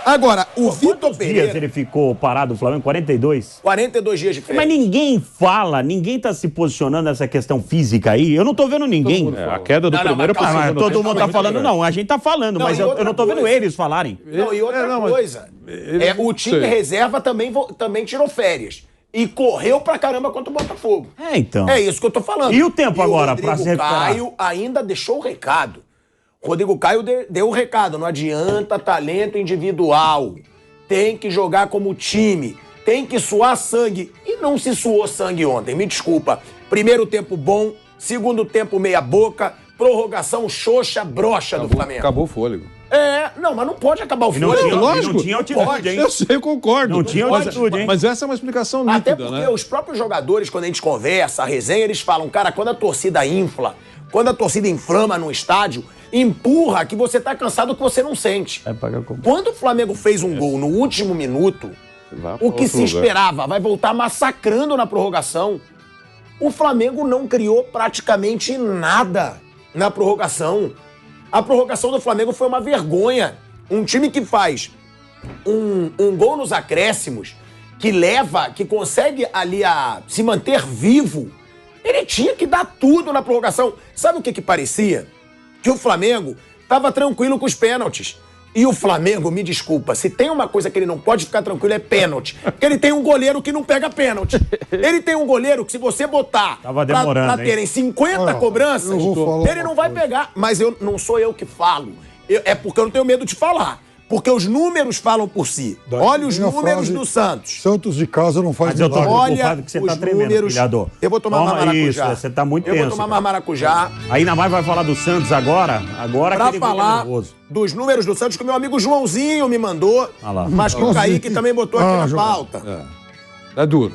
Agora, o Vitor Pereira... dias ele ficou parado no Flamengo? 42? 42 dias de férias. Mas ninguém fala, ninguém tá se posicionando nessa questão física aí. Eu não tô vendo ninguém. A queda do primeiro... Todo mundo tá falando, não. A gente tá falando, mas eu não tô vendo eles falarem. Não, e outra coisa. O time reserva também tirou férias. E correu pra caramba contra o Botafogo. Então. É isso que eu tô falando. E o tempo agora pra se recuperar? O Rodrigo Caio ainda deixou o recado. O Rodrigo Caio deu o recado. Não adianta talento individual. Tem que jogar como time. Tem que suar sangue. E não se suou sangue ontem, me desculpa. Primeiro tempo bom, segundo tempo meia boca, prorrogação xoxa, broxa do Flamengo. Acabou o fôlego. Não, mas não pode acabar o fôlego. Lógico. Não tinha altitude, hein? Eu sei, eu concordo. Não tinha altitude, hein? Mas essa é uma explicação nítida, até porque os próprios jogadores, quando a gente conversa, a resenha, eles falam, cara, quando a torcida infla, quando a torcida inflama no estádio, empurra que você tá cansado que você não sente. Quando o Flamengo fez um gol no último minuto, o que se esperava, vai voltar massacrando na prorrogação. O Flamengo não criou praticamente nada na prorrogação. A prorrogação do Flamengo foi uma vergonha. Um time que faz um gol nos acréscimos, que consegue ali se manter vivo, ele tinha que dar tudo na prorrogação. Sabe o que parecia? Que o Flamengo estava tranquilo com os pênaltis. E o Flamengo, me desculpa, se tem uma coisa que ele não pode ficar tranquilo é pênalti. Porque ele tem um goleiro que não pega pênalti. Ele tem um goleiro que se você botar pra terem 50 cobranças, ele não vai pegar. Mas não sou eu que falo. É porque eu não tenho medo de falar. Porque os números falam por si. Olha os números do Santos. Santos de casa não faz nada. Olha que você tá tremendo, filhador. Eu vou tomar mais maracujá. Você tá muito tenso. Eu vou tomar mais maracujá. Ainda mais vai falar do Santos agora pra falar dos números do Santos que o meu amigo Joãozinho me mandou, mas que o Kaique também botou aqui na pauta. É duro.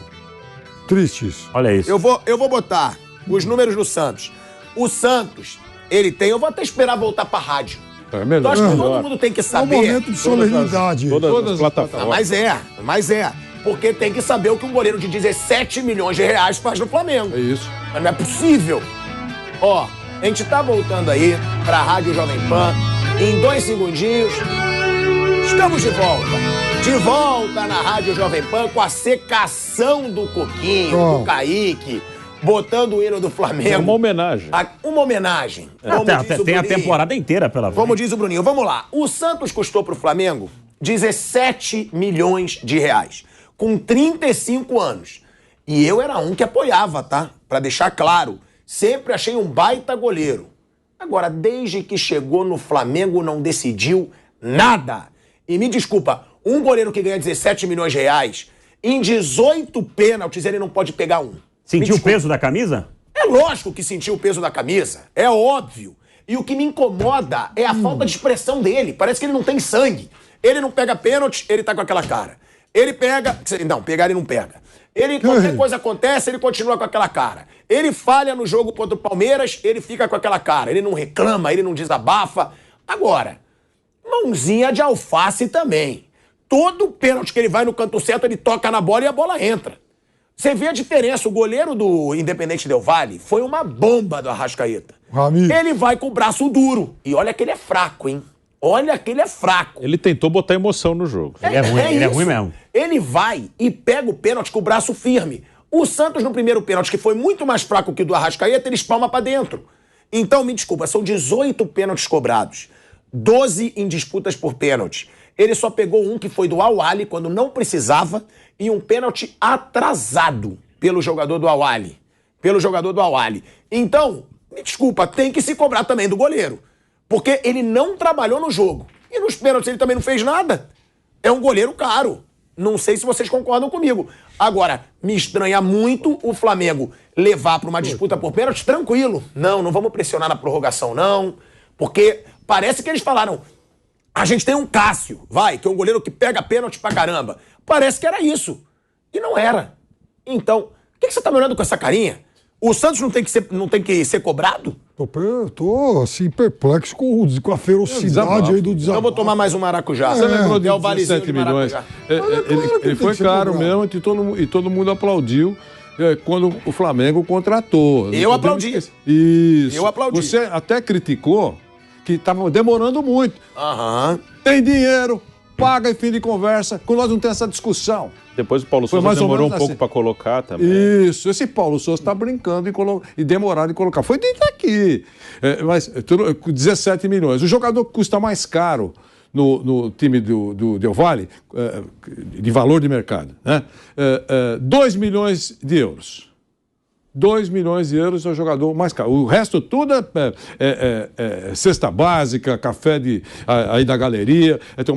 Triste isso. Olha isso. Eu vou botar os números do Santos. O Santos, ele tem... Eu vou até esperar voltar pra rádio. Eu acho que todo mundo tem que saber. É um momento de solenidade. Todas as plataformas. Mas é. Porque tem que saber o que um goleiro de 17 milhões de reais faz no Flamengo. É isso. Mas não é possível. Ó, a gente tá voltando aí pra Rádio Jovem Pan. Em 2 segundinhos, estamos de volta. De volta na Rádio Jovem Pan com a secação do Coquinho, do Kaique. Botando o hino do Flamengo. É uma homenagem. Uma homenagem. Tem a temporada inteira pela frente. Como diz o Bruninho. Vamos lá. O Santos custou pro Flamengo 17 milhões de reais. Com 35 anos. E eu era um que apoiava, tá? Pra deixar claro. Sempre achei um baita goleiro. Agora, desde que chegou no Flamengo, não decidiu nada. E me desculpa, um goleiro que ganha 17 milhões de reais, em 18 pênaltis, ele não pode pegar um. Sentiu o peso da camisa? É lógico que sentiu o peso da camisa. É óbvio. E o que me incomoda é a falta de expressão dele. Parece que ele não tem sangue. Ele não pega pênalti, ele tá com aquela cara. Ele pega... Não, pegar ele não pega. Qualquer coisa acontece, ele continua com aquela cara. Ele falha no jogo contra o Palmeiras, ele fica com aquela cara. Ele não reclama, ele não desabafa. Agora, mãozinha de alface também. Todo pênalti que ele vai no canto certo, ele toca na bola e a bola entra. Você vê a diferença. O goleiro do Independente Del Valle foi uma bomba do Arrascaeta. Ele vai com o braço duro. E olha que ele é fraco, hein? Olha que ele é fraco. Ele tentou botar emoção no jogo. Ele é ruim mesmo. Ele vai e pega o pênalti com o braço firme. O Santos, no primeiro pênalti, que foi muito mais fraco que o do Arrascaeta, ele espalma pra dentro. Então, me desculpa, são 18 pênaltis cobrados. 12 em disputas por pênalti. Ele só pegou um que foi do Al-Ahly, quando não precisava, e um pênalti atrasado pelo jogador do Al-Ahly. Então, me desculpa, tem que se cobrar também do goleiro. Porque ele não trabalhou no jogo. E nos pênaltis ele também não fez nada. É um goleiro caro. Não sei se vocês concordam comigo. Agora, me estranha muito o Flamengo levar para uma disputa por pênalti tranquilo. Não vamos pressionar na prorrogação, não. Porque parece que eles falaram... A gente tem um Cássio, que é um goleiro que pega pênalti pra caramba. Parece que era isso. E não era. Então, o que você tá me olhando com essa carinha? O Santos não tem que ser cobrado? Tô assim, perplexo com a ferocidade aí do desabafo. Eu vou tomar mais um maracujá. Você lembrou de 17 milhões? Ele foi caro mesmo e todo mundo aplaudiu quando o Flamengo contratou. Eu aplaudi. Isso. Eu aplaudi. Você até criticou que estava demorando muito. Aham. Tem dinheiro. paga e fim de conversa. Com nós não tem essa discussão. Depois o Paulo Sousa demorou um pouco para colocar também. Isso, esse Paulo Sousa está brincando e demorado em colocar. Foi dentro aqui. Mas 17 milhões. O jogador que custa mais caro no time do Del Valle, de valor de mercado, né? 2 milhões de euros. 2 milhões de euros é o jogador mais caro. O resto tudo é cesta básica, café aí da galeria. Então,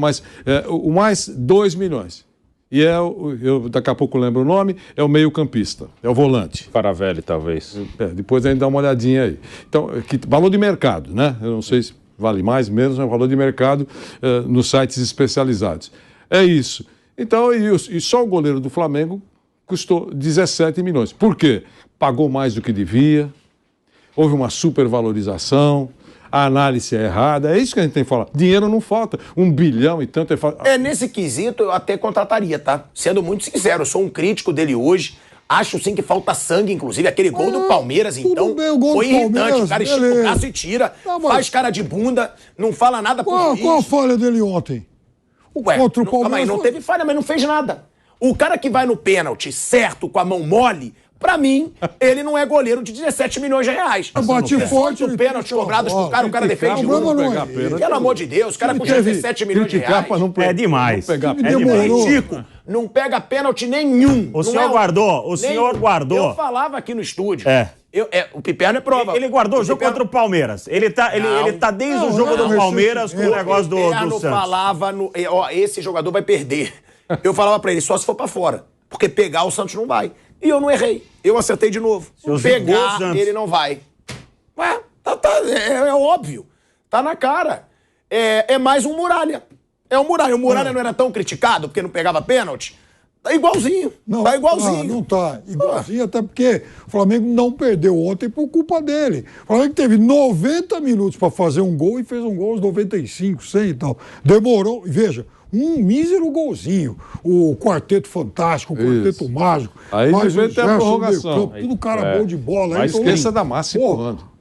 o mais 2 milhões. E eu daqui a pouco lembro o nome, é o meio-campista, é o volante. Paravelli, talvez. Depois a gente dá uma olhadinha aí. Então, valor de mercado, né? Eu não sei se vale mais, menos, é valor de mercado nos sites especializados. É isso. Então, e só o goleiro do Flamengo custou 17 milhões. Por quê? Pagou mais do que devia, houve uma supervalorização, a análise é errada, é isso que a gente tem que falar. Dinheiro não falta, 1 bilhão e tanto nesse quesito eu até contrataria, tá? Sendo muito sincero, eu sou um crítico dele hoje, acho sim que falta sangue, inclusive aquele gol do Palmeiras, então, foi irritante, o cara estica o braço e tira, faz cara de bunda, não fala nada por isso. Qual a falha dele ontem? Contra o Palmeiras? Não teve falha, mas não fez nada. O cara que vai no pênalti certo, com a mão mole, pra mim, ele não é goleiro de 17 milhões de reais. Bate forte. O pênalti cobrados pro cara, o cara defende um. Pelo amor de Deus, o cara com 17 milhões de reais. É demais. É ridículo. Não pega pênalti nenhum. O senhor guardou. Eu falava aqui no estúdio. O Piperno é prova. Ele guardou o jogo contra o Palmeiras. Ele tá desde o jogo do Palmeiras com o negócio do Santos. Falava, esse jogador vai perder. Eu falava pra ele, só se for pra fora. Porque pegar o Santos não vai. E eu não errei. Eu acertei de novo. Pegar, ele não vai. Ué, é óbvio. Tá na cara. É mais um Muralha. É um Muralha. O Muralha não era tão criticado porque não pegava pênalti? Tá igualzinho. Tá igualzinho. Não tá. Igualzinho, até porque o Flamengo não perdeu ontem por culpa dele. O Flamengo teve 90 minutos para fazer um gol e fez um gol aos 95, 100 e tal. Demorou. E veja, um mísero golzinho. O quarteto fantástico, o quarteto mágico. Aí mais vem até a prorrogação. Tudo cara bom de bola. Mas esqueça da massa empurrando.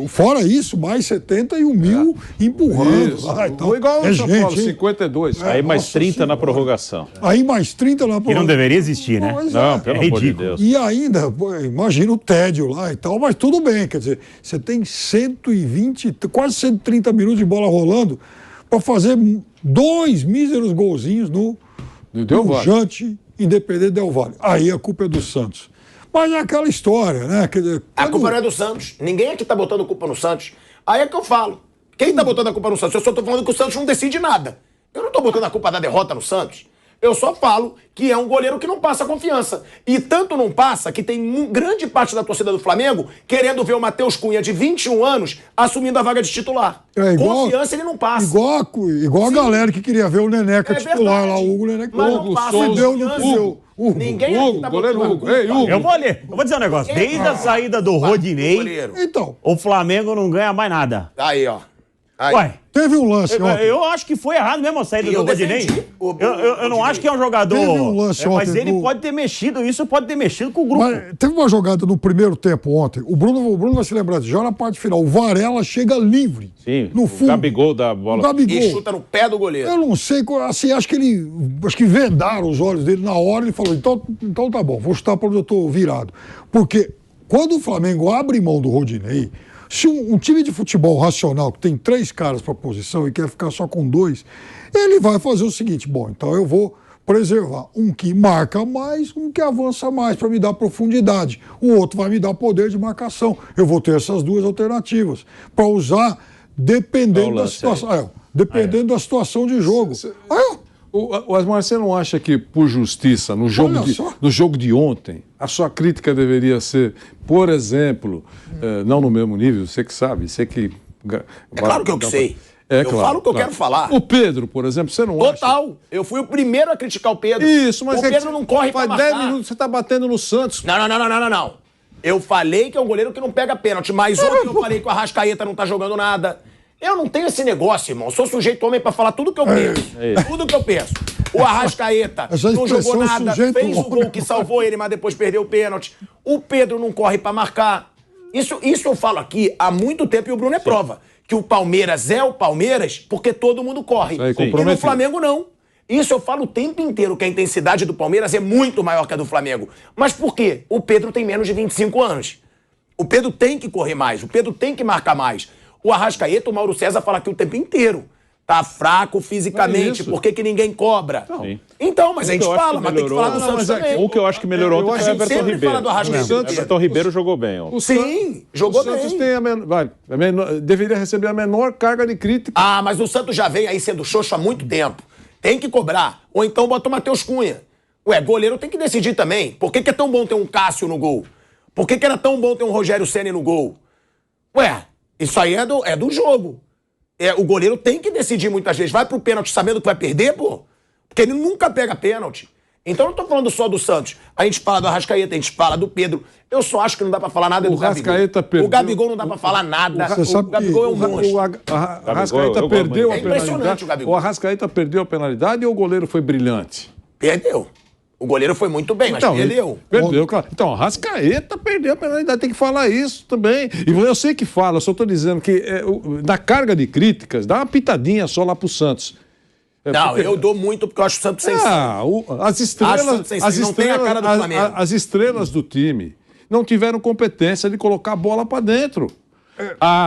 Fora isso, mais 70 e o mil empurrando. Então, igual o São Paulo, 52. Aí mais 30 na prorrogação. Aí mais 30 na prorrogação. Que não deveria existir, né? Não, pelo amor de Deus. E ainda, imagina o tédio lá e tal, mas tudo bem. Quer dizer, você tem 120, quase 130 minutos de bola rolando para fazer 2 míseros golzinhos no Jante Independente Del Valle. Aí a culpa é do Santos. Mas é aquela história, né? Quer dizer, a culpa não é do Santos. Ninguém aqui tá botando culpa no Santos. Aí é que eu falo. Quem tá botando a culpa no Santos? Eu só tô falando que o Santos não decide nada. Eu não tô botando a culpa da derrota no Santos. Eu só falo que é um goleiro que não passa confiança. E tanto não passa que tem grande parte da torcida do Flamengo querendo ver o Matheus Cunha, de 21 anos, assumindo a vaga de titular. Confiança ele não passa. Igual a galera que queria ver o Neneca titular lá, o Hugo Neneca. Mas não passa Hugo. Ninguém aqui tá goleiro Hugo. Ei, Hugo. Eu vou dizer um negócio. Desde a saída do Rodinei, o Flamengo não ganha mais nada. Aí, ó. Aí. Ué. Teve um lance ontem. Eu acho que foi errado mesmo a saída do Rodinei. Eu não acho que é um jogador. Teve um lance ontem. Mas ele pode ter mexido, isso pode ter mexido com o grupo. Mas teve uma jogada no primeiro tempo ontem. O Bruno vai se lembrar disso. Já na parte final. O Varela chega livre. Sim. No fundo. O Gabigol da bola. E chuta no pé do goleiro. Eu não sei. Assim, acho que vendaram os olhos dele na hora. Ele falou: então tá bom, vou chutar para onde eu tô virado. Porque quando o Flamengo abre mão do Rodinei. Se um time de futebol racional que tem 3 caras para posição e quer ficar só com 2, ele vai fazer o seguinte: bom, então eu vou preservar um que marca mais, um que avança mais para me dar profundidade. O outro vai me dar poder de marcação. Eu vou ter essas 2 alternativas para usar dependendo da situação. Dependendo da situação de jogo. Osmar, você não acha que, por justiça, no jogo de ontem, a sua crítica deveria ser, por exemplo, não no mesmo nível, você que sabe, você que... É claro que eu sei. Eu falo o que eu quero falar. O Pedro, por exemplo, você não acha... Total. Eu fui o primeiro a criticar o Pedro. Isso, mas... O Pedro não corre pra marcar. Faz 10 minutos você tá batendo no Santos. Não. Eu falei que é um goleiro que não pega pênalti, mas ontem eu falei que o Arrascaeta não tá jogando nada. Eu não tenho esse negócio, irmão. Eu sou sujeito homem pra falar tudo que eu penso. Tudo que eu penso. O Arrascaeta não jogou nada, fez o gol que salvou ele, mas depois perdeu o pênalti. O Pedro não corre pra marcar. Isso eu falo aqui há muito tempo e o Bruno é prova. que o Palmeiras é o Palmeiras porque todo mundo corre. E no Flamengo não. Isso eu falo o tempo inteiro, que a intensidade do Palmeiras é muito maior que a do Flamengo. Mas por quê? O Pedro tem menos de 25 anos. O Pedro tem que correr mais, o Pedro tem que marcar mais. O Arrascaeta, o Mauro César fala aqui o tempo inteiro. Tá fraco fisicamente, por que ninguém cobra? Então, mas a gente fala, mas tem que falar do Santos também. O que eu acho que melhorou ontem foi o Everton Ribeiro. O Everton Ribeiro jogou bem. Sim, jogou bem. O Santos tem deveria receber a menor carga de crítica. Ah, mas o Santos já vem aí sendo xoxo há muito tempo. Tem que cobrar. Ou então bota o Matheus Cunha. Ué, goleiro tem que decidir também. Por que é tão bom ter um Cássio no gol? Por que era tão bom ter um Rogério Ceni no gol? Ué, isso aí é do jogo. O goleiro tem que decidir muitas vezes. Vai pro pênalti sabendo que vai perder, pô? Porque ele nunca pega pênalti. Então eu não tô falando só do Santos. A gente fala do Arrascaeta, a gente fala do Pedro. Eu só acho que não dá pra falar nada do Gabigol. O Gabigol não dá pra falar nada. O Gabigol é um monstro. O Arrascaeta perdeu a penalidade. O Arrascaeta perdeu a penalidade ou o goleiro foi brilhante? Perdeu. O goleiro foi muito bem, mas perdeu. Perdeu, claro. Então, Arrascaeta perdeu a penalidade, tem que falar isso também. E eu sei que fala, eu só estou dizendo que na carga de críticas, dá uma pitadinha só lá pro Santos. Eu dou muito porque eu acho o Santos sensível. As estrelas, não tem a cara do Flamengo. As estrelas do time não tiveram competência de colocar a bola para dentro.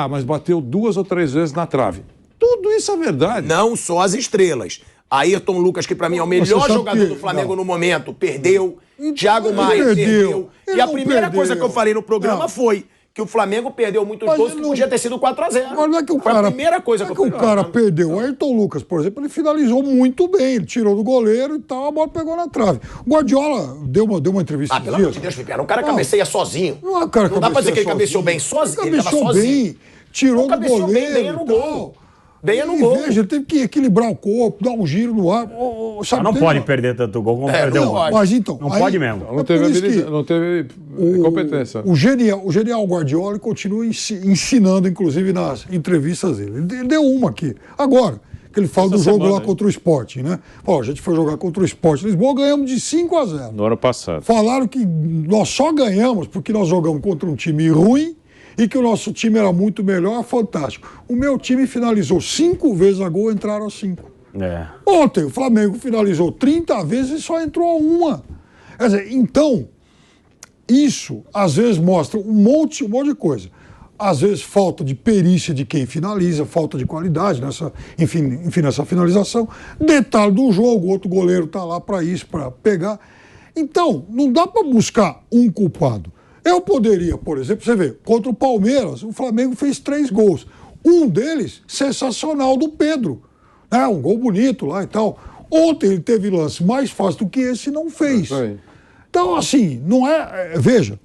Mas bateu 2 ou 3 vezes na trave. Tudo isso é verdade. Não só as estrelas. Ayrton Lucas, que pra mim é o melhor jogador do Flamengo no momento, perdeu. Thiago Maia perdeu. E a primeira coisa que eu falei no programa foi que o Flamengo perdeu muitos gols que podia ter sido 4-0. Mas não é que o cara, a primeira coisa que o cara perdeu. O Ayrton Lucas, por exemplo, ele finalizou muito bem. Ele tirou do goleiro e tal, a bola pegou na trave. O Guardiola deu uma entrevista. Pelo amor de Deus, Felipe, era um cara que cabeceia sozinho. Não dá pra dizer que ele cabeceou bem sozinho. Ele cabeceou bem, tirou do goleiro. Bem no gol. Bem no gol. Veja, ele teve que equilibrar o corpo, dar um giro no ar. Não pode perder tanto gol como perdeu ontem. Mas então, não pode mesmo. Não teve competência. O genial Guardiola continua ensinando, inclusive, nas entrevistas dele. Ele deu uma aqui. Agora, que ele fala do jogo lá contra o Sport, né? A gente foi jogar contra o Sport Lisboa, ganhamos de 5-0. No ano passado. Falaram que nós só ganhamos porque nós jogamos contra um time ruim e que o nosso time era muito melhor, fantástico. O meu time finalizou 5 vezes a gol, entraram 5. Ontem o Flamengo finalizou 30 vezes e só entrou 1. Quer dizer, então, isso às vezes mostra um monte de coisa. Às vezes falta de perícia de quem finaliza, falta de qualidade nessa finalização. Detalhe do jogo, o outro goleiro está lá para isso, para pegar. Então, não dá para buscar um culpado. Eu poderia, por exemplo, você vê, contra o Palmeiras, o Flamengo fez 3 gols. Um deles, sensacional, do Pedro. Um gol bonito lá e tal. Ontem ele teve lance mais fácil do que esse e não fez. Então, assim, não é... Veja,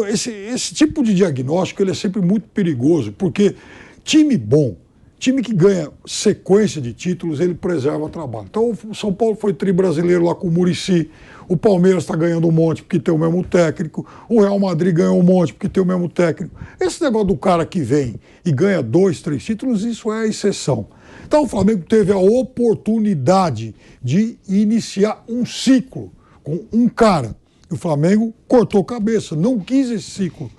esse tipo de diagnóstico ele é sempre muito perigoso, porque time bom, time que ganha sequência de títulos, ele preserva o trabalho. Então, o São Paulo foi tri-brasileiro lá com o Muricy. O Palmeiras está ganhando um monte porque tem o mesmo técnico. O Real Madrid ganhou um monte porque tem o mesmo técnico. Esse negócio do cara que vem e ganha 2, 3 títulos, isso é a exceção. Então o Flamengo teve a oportunidade de iniciar um ciclo com um cara. E o Flamengo cortou cabeça, não quis esse ciclo.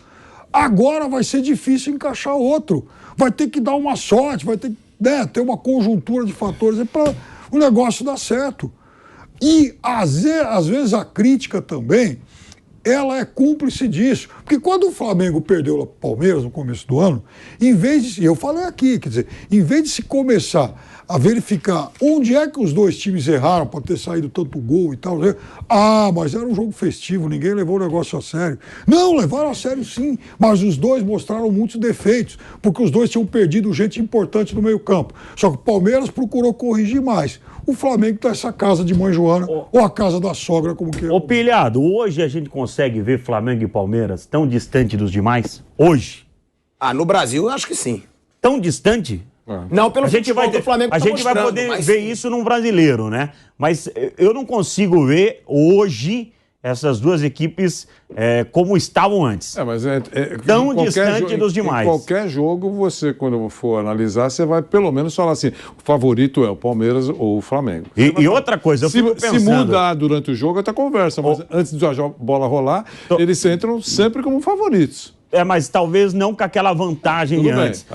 Agora vai ser difícil encaixar outro. Vai ter que dar uma sorte, vai ter que ter uma conjuntura de fatores para o negócio dar certo. E, às vezes, a crítica também, ela é cúmplice disso. Porque quando o Flamengo perdeu o Palmeiras no começo do ano, eu falei aqui, quer dizer, em vez de se começar a verificar onde é que os dois times erraram para ter saído tanto gol e tal, mas era um jogo festivo, ninguém levou o negócio a sério. Não, levaram a sério sim, mas os dois mostraram muitos defeitos, porque os dois tinham perdido gente importante no meio-campo. Só que o Palmeiras procurou corrigir mais. O Flamengo está essa casa de Mãe Joana, ou a casa da sogra, como que é. Pilhado, hoje a gente consegue ver Flamengo e Palmeiras tão distante dos demais? Hoje? No Brasil eu acho que sim. Tão distante? Não, pelo futebol do Flamengo a gente vai poder ver isso num brasileiro, né? Mas eu não consigo ver hoje essas duas equipes como estavam antes. Tão distante dos demais. Em qualquer jogo, você, quando for analisar, você vai pelo menos falar assim, o favorito é o Palmeiras ou o Flamengo. E outra coisa, eu fico pensando... Se mudar durante o jogo, é outra conversa, mas antes da bola rolar, eles entram sempre como favoritos. mas talvez não com aquela vantagem de antes.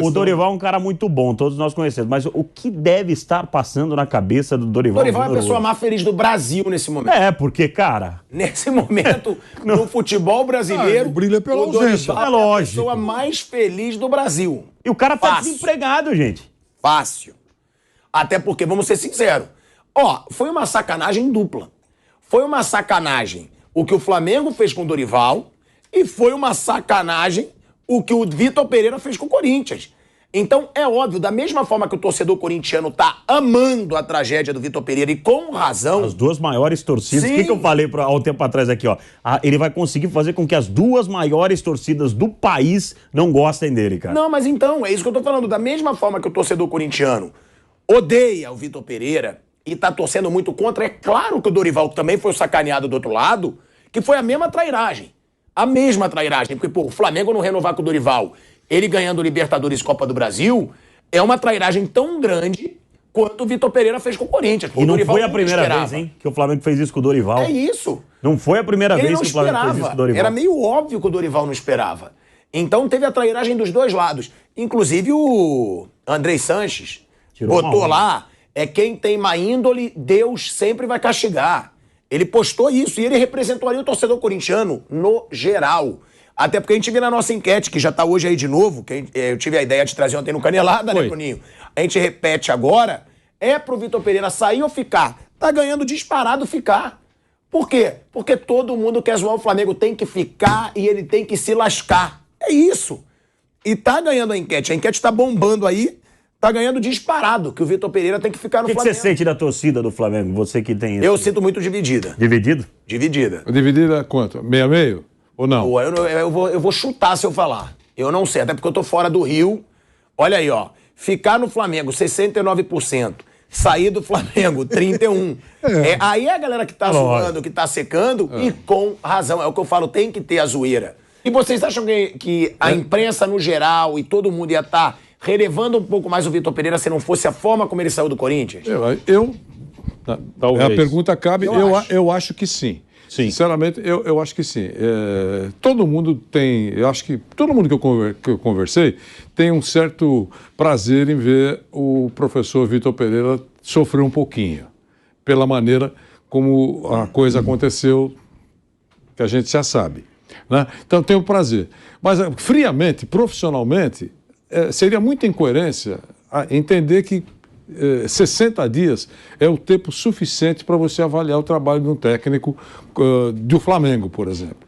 O Dorival é um cara muito bom, todos nós conhecemos. Mas o que deve estar passando na cabeça do Dorival? Dorival é a pessoa mais feliz do Brasil nesse momento. Porque, cara... Nesse momento, no futebol brasileiro... brilha pela ausência. É lógico. A pessoa mais feliz do Brasil. E o cara tá desempregado, gente. Fácil. Até porque, vamos ser sinceros, foi uma sacanagem dupla. Foi uma sacanagem o que o Flamengo fez com o Dorival e foi uma sacanagem o que o Vitor Pereira fez com o Corinthians. Então, é óbvio, da mesma forma que o torcedor corintiano tá amando a tragédia do Vitor Pereira e com razão... As duas maiores torcidas. O que eu falei há um tempo atrás aqui, ele vai conseguir fazer com que as duas maiores torcidas do país não gostem dele, cara. Não, mas então, é isso que eu tô falando. Da mesma forma que o torcedor corintiano odeia o Vitor Pereira e tá torcendo muito contra, é claro que o Dorival, que também foi sacaneado do outro lado, que foi a mesma trairagem. A mesma trairagem. Porque, o Flamengo não renovar com o Dorival, ele ganhando Libertadores e Copa do Brasil, é uma trairagem tão grande quanto o Vitor Pereira fez com o Corinthians. E não foi a primeira vez, hein, que o Flamengo fez isso com o Dorival. É isso. Não foi a primeira vez que o Flamengo fez isso com o Dorival. Era meio óbvio que o Dorival não esperava. Então teve a trairagem dos dois lados. Inclusive o Andrei Sanches botou lá, quem tem má índole, Deus sempre vai castigar. Ele postou isso e ele representou ali o torcedor corintiano no geral. Até porque a gente vê na nossa enquete, que já tá hoje aí de novo, que eu tive a ideia de trazer ontem no Canelada, né, Toninho? A gente repete agora, pro Vitor Pereira sair ou ficar? Tá ganhando disparado ficar. Por quê? Porque todo mundo quer zoar o Flamengo, tem que ficar e ele tem que se lascar. É isso. E tá ganhando a enquete tá bombando aí, tá ganhando disparado, que o Vitor Pereira tem que ficar no Flamengo. O que você sente da torcida do Flamengo, você que tem isso? Eu sinto muito dividida. Dividido? Dividida. Dividida quanto? Meio a meio? Ou não? Eu vou chutar se eu falar. Eu não sei, até porque eu tô fora do Rio. Olha aí, ficar no Flamengo, 69%. Sair do Flamengo, 31%. Aí é a galera que tá zoando, que tá secando, e com razão. É o que eu falo, tem que ter a zoeira. E vocês acham que a imprensa no geral e todo mundo ia estar relevando um pouco mais o Vitor Pereira se não fosse a forma como ele saiu do Corinthians? A pergunta cabe, eu acho que sim. Sinceramente, eu acho que sim. Todo mundo tem, eu acho que todo mundo que eu conversei tem um certo prazer em ver o professor Vitor Pereira sofrer um pouquinho, pela maneira como a coisa aconteceu, que a gente já sabe, né? Então tem um prazer. Mas friamente, profissionalmente, seria muita incoerência entender que 60 dias é o tempo suficiente para você avaliar o trabalho de um técnico do Flamengo, por exemplo.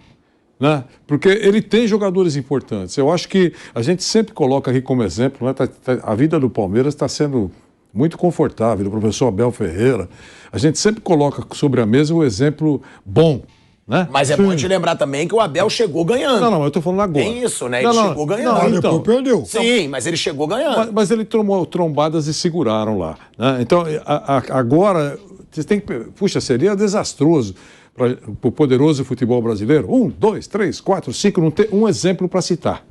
Né? Porque ele tem jogadores importantes. Eu acho que a gente sempre coloca aqui como exemplo, né? A vida do Palmeiras está sendo muito confortável, do professor Abel Ferreira. A gente sempre coloca sobre a mesa o exemplo bom. Né? Mas é bom te lembrar também que o Abel chegou ganhando. Não, eu tô falando agora. Tem isso, né? Ele chegou ganhando. Depois perdeu. Sim, mas ele chegou ganhando. Mas ele tomou trombadas e seguraram lá. Né? Então, agora, vocês têm que... Puxa, seria desastroso para o poderoso futebol brasileiro. 1, 2, 3, 4, 5, não ter um exemplo para citar.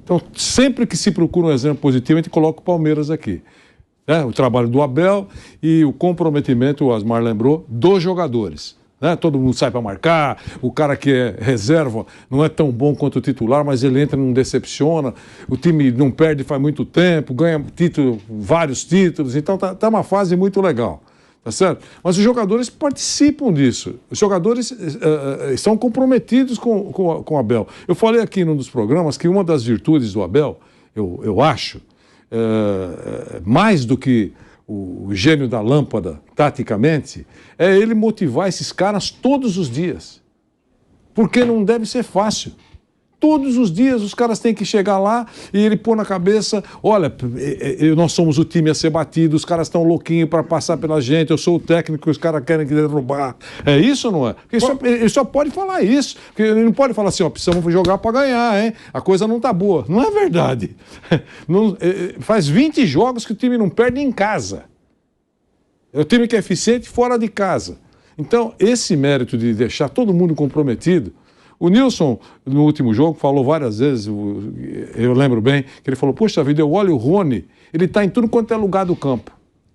Então, sempre que se procura um exemplo positivo, a gente coloca o Palmeiras aqui. Né? O trabalho do Abel e o comprometimento, o Asmar lembrou, dos jogadores. Né? Todo mundo sai para marcar, o cara que é reserva não é tão bom quanto o titular, mas ele entra e não decepciona, o time não perde faz muito tempo, ganha título, vários títulos, então tá uma fase muito legal, tá certo? Mas os jogadores participam disso, os jogadores estão comprometidos com o Abel. Eu falei aqui num dos programas que uma das virtudes do Abel, eu acho, mais do que o gênio da lâmpada, taticamente, é ele motivar esses caras todos os dias. Porque não deve ser fácil. Todos os dias os caras têm que chegar lá e ele pôr na cabeça, olha, nós somos o time a ser batido, os caras estão louquinhos para passar pela gente, eu sou o técnico, os caras querem derrubar. É isso ou não é? Ele só pode falar isso. Porque ele não pode falar assim, precisamos jogar para ganhar, hein? A coisa não tá boa. Não é verdade. Faz 20 jogos que o time não perde em casa. É o time que é eficiente fora de casa. Então, esse mérito de deixar todo mundo comprometido. O Nilson, no último jogo, falou várias vezes, eu lembro bem, que ele falou, poxa vida, eu olho o Rony, ele está em tudo quanto é lugar do campo.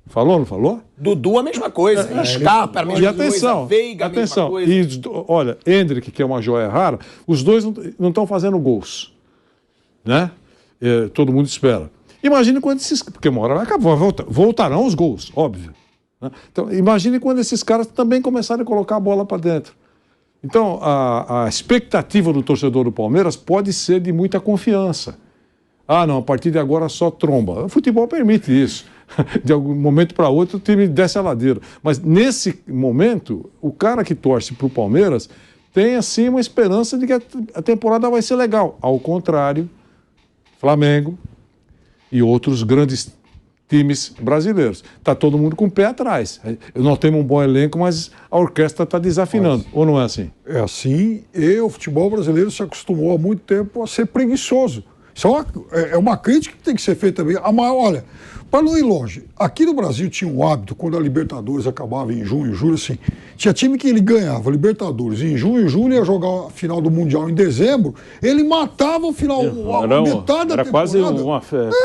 Falou, não falou? Dudu a mesma coisa. Scarpa, a mesma coisa. Veiga, a mesma coisa. E, olha, Endrick, que é uma joia rara, os dois não estão fazendo gols. Né? Todo mundo espera. Imagine quando esses... Porque uma hora vai acabar, voltarão os gols, óbvio. Né? Então, imagine quando esses caras também começarem a colocar a bola para dentro. Então, a expectativa do torcedor do Palmeiras pode ser de muita confiança. Ah, não, a partir de agora só tromba. O futebol permite isso. De algum momento para outro, o time desce a ladeira. Mas, nesse momento, o cara que torce para o Palmeiras tem, assim, uma esperança de que a temporada vai ser legal. Ao contrário, Flamengo e outros grandes times brasileiros. Está todo mundo com o pé atrás. Nós temos um bom elenco, mas a orquestra está desafinando. Ou não é assim? É assim, e o futebol brasileiro se acostumou há muito tempo a ser preguiçoso. Isso é uma crítica que tem que ser feita também. Olha, para não ir longe, aqui no Brasil tinha um hábito, quando a Libertadores acabava em junho, julho, assim, tinha time que ele ganhava Libertadores em junho, julho ia jogar a final do Mundial em dezembro, ele matava o final, metade da temporada.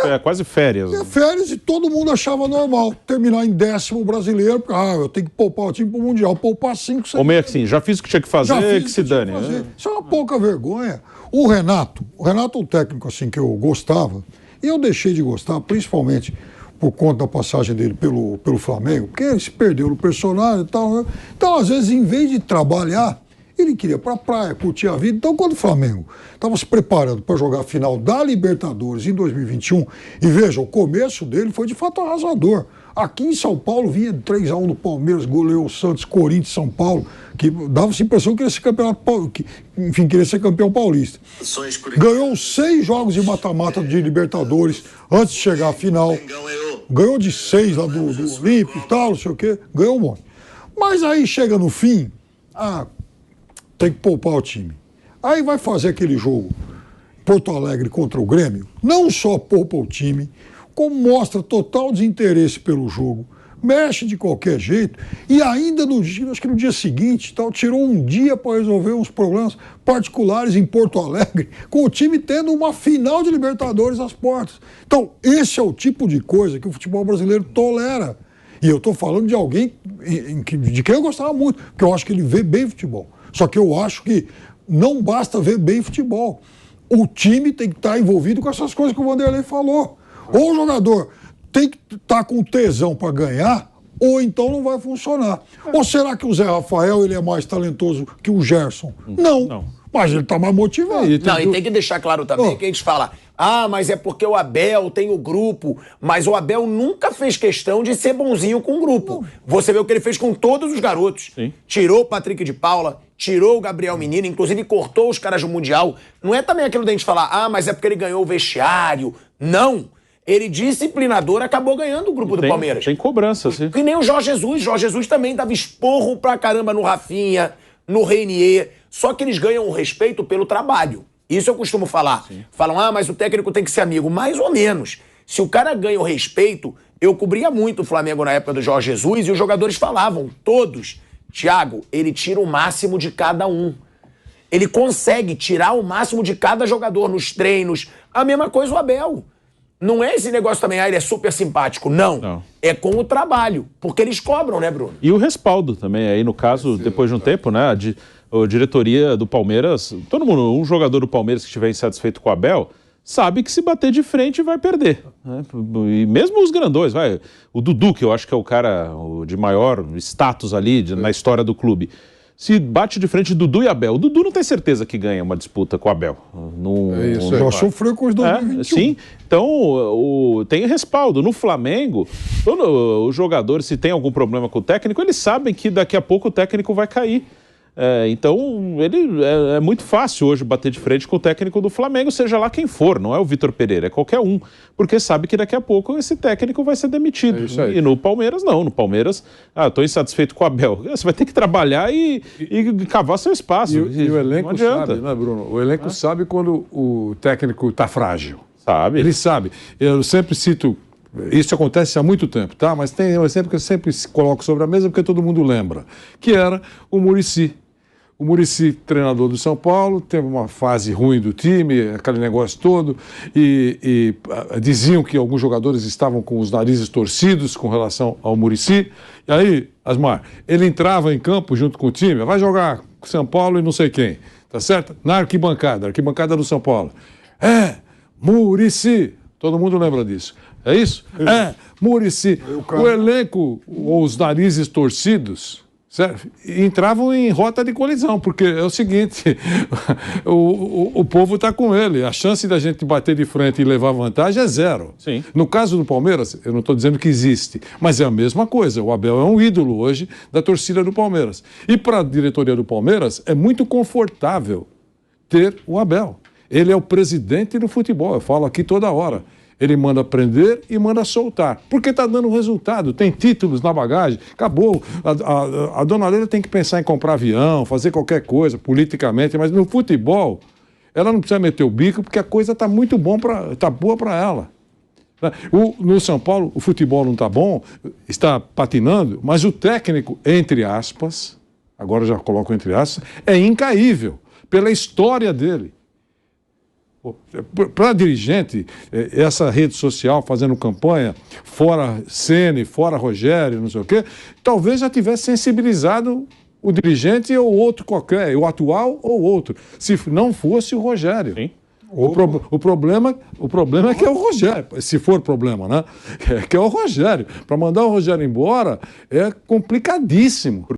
Era quase férias. Férias, e todo mundo achava normal terminar em 10º brasileiro, porque eu tenho que poupar o time para o Mundial, poupar 5, 6. Ou meio assim, já fiz o que tinha que fazer, que se dane. Isso é uma pouca vergonha. O Renato é um técnico assim que eu gostava, e eu deixei de gostar, principalmente por conta da passagem dele pelo Flamengo, porque ele se perdeu no personagem e tal, né? Então, às vezes, em vez de trabalhar, ele queria ir para a praia, curtir a vida. Então, quando o Flamengo estava se preparando para jogar a final da Libertadores em 2021, e veja, o começo dele foi de fato arrasador. Aqui em São Paulo vinha 3-1 do Palmeiras, goleou o Santos, Corinthians, São Paulo, que dava-se a impressão que queria ser campeão paulista. Ganhou 6 jogos de mata-mata de Libertadores antes de chegar à final. Ganhou de 6 lá do Olímpico e tal, não sei o quê. Ganhou um monte. Mas aí chega no fim, tem que poupar o time. Aí vai fazer aquele jogo Porto Alegre contra o Grêmio, não só poupa o time, como mostra total desinteresse pelo jogo, mexe de qualquer jeito, e ainda acho que no dia seguinte, tirou um dia para resolver uns problemas particulares em Porto Alegre, com o time tendo uma final de Libertadores às portas. Então, esse é o tipo de coisa que o futebol brasileiro tolera. E eu estou falando de alguém de quem eu gostava muito, porque eu acho que ele vê bem futebol. Só que eu acho que não basta ver bem futebol. O time tem que estar envolvido com essas coisas que o Vanderlei falou. Ou o jogador tem que estar com tesão para ganhar, ou então não vai funcionar. Ou será que o Zé Rafael ele é mais talentoso que o Gerson? Não. Mas ele está mais motivado. E tem que deixar claro também que a gente fala, mas é porque o Abel tem o grupo, mas o Abel nunca fez questão de ser bonzinho com o grupo. Você vê o que ele fez com todos os garotos. Sim. Tirou o Patrick de Paula, tirou o Gabriel Menino, inclusive cortou os caras do Mundial. Não é também aquilo da gente falar, mas é porque ele ganhou o vestiário. Não. Ele, disciplinador, acabou ganhando o grupo do Palmeiras. Tem cobrança, sim. Que nem o Jorge Jesus. Jorge Jesus também dava esporro pra caramba no Rafinha, no Reinier. Só que eles ganham o respeito pelo trabalho. Isso eu costumo falar. Sim. Falam, mas o técnico tem que ser amigo. Mais ou menos. Se o cara ganha o respeito, eu cobria muito o Flamengo na época do Jorge Jesus e os jogadores falavam, todos, Thiago, ele tira o máximo de cada um. Ele consegue tirar o máximo de cada jogador nos treinos. A mesma coisa o Abel. Não é esse negócio também, ele é super simpático. Não. É com o trabalho. Porque eles cobram, né, Bruno? E o respaldo também. Aí, no caso, depois de um tempo, né, a diretoria do Palmeiras, todo mundo, um jogador do Palmeiras que estiver insatisfeito com o Abel, sabe que se bater de frente vai perder. Né? E mesmo os grandões, o Dudu, que eu acho que é o cara de maior status ali na história do clube. Se bate de frente Dudu e Abel. O Dudu não tem certeza que ganha uma disputa com o Abel. Já sofreu com os 2021. Sim, então tem respaldo. No Flamengo, os jogadores, se tem algum problema com o técnico, eles sabem que daqui a pouco o técnico vai cair. Então, é muito fácil hoje bater de frente com o técnico do Flamengo, seja lá quem for, não é o Vitor Pereira, é qualquer um, porque sabe que daqui a pouco esse técnico vai ser demitido. E no Palmeiras, não. No Palmeiras, estou insatisfeito com o Abel. Você vai ter que trabalhar e cavar seu espaço. E o elenco sabe, né, Bruno? O elenco sabe quando o técnico está frágil. Sabe. Ele sabe. Eu sempre cito... Isso acontece há muito tempo, tá? Mas tem um exemplo que eu sempre coloco sobre a mesa porque todo mundo lembra, que era o Muricy. O Muricy, treinador do São Paulo, teve uma fase ruim do time, aquele negócio todo, e diziam que alguns jogadores estavam com os narizes torcidos com relação ao Muricy. E aí, Asmar, ele entrava em campo junto com o time, vai jogar com São Paulo e não sei quem, tá certo? Na arquibancada do São Paulo. Muricy, todo mundo lembra disso. É isso? Muricy. O elenco, ou os narizes torcidos, certo? Entravam em rota de colisão, porque é o seguinte, o povo está com ele, a chance da gente bater de frente e levar vantagem é zero. Sim. No caso do Palmeiras, eu não estou dizendo que existe, mas é a mesma coisa, o Abel é um ídolo hoje da torcida do Palmeiras. E para a diretoria do Palmeiras é muito confortável ter o Abel. Ele é o presidente do futebol, eu falo aqui toda hora. Ele manda prender e manda soltar. Porque está dando resultado, tem títulos na bagagem, acabou. A dona Leila tem que pensar em comprar avião, fazer qualquer coisa, politicamente, mas no futebol, ela não precisa meter o bico, porque a coisa está muito tá boa para ela. No São Paulo, o futebol não está bom, está patinando, mas o técnico, entre aspas, agora já coloco entre aspas, é incaível, pela história dele. Para dirigente, essa rede social fazendo campanha, fora Ceni, fora Rogério, não sei o quê, talvez já tivesse sensibilizado o dirigente ou outro qualquer, o atual ou outro, se não fosse o Rogério. Sim. O problema é que é o Rogério, se for problema, né? É que é o Rogério. Para mandar o Rogério embora é complicadíssimo.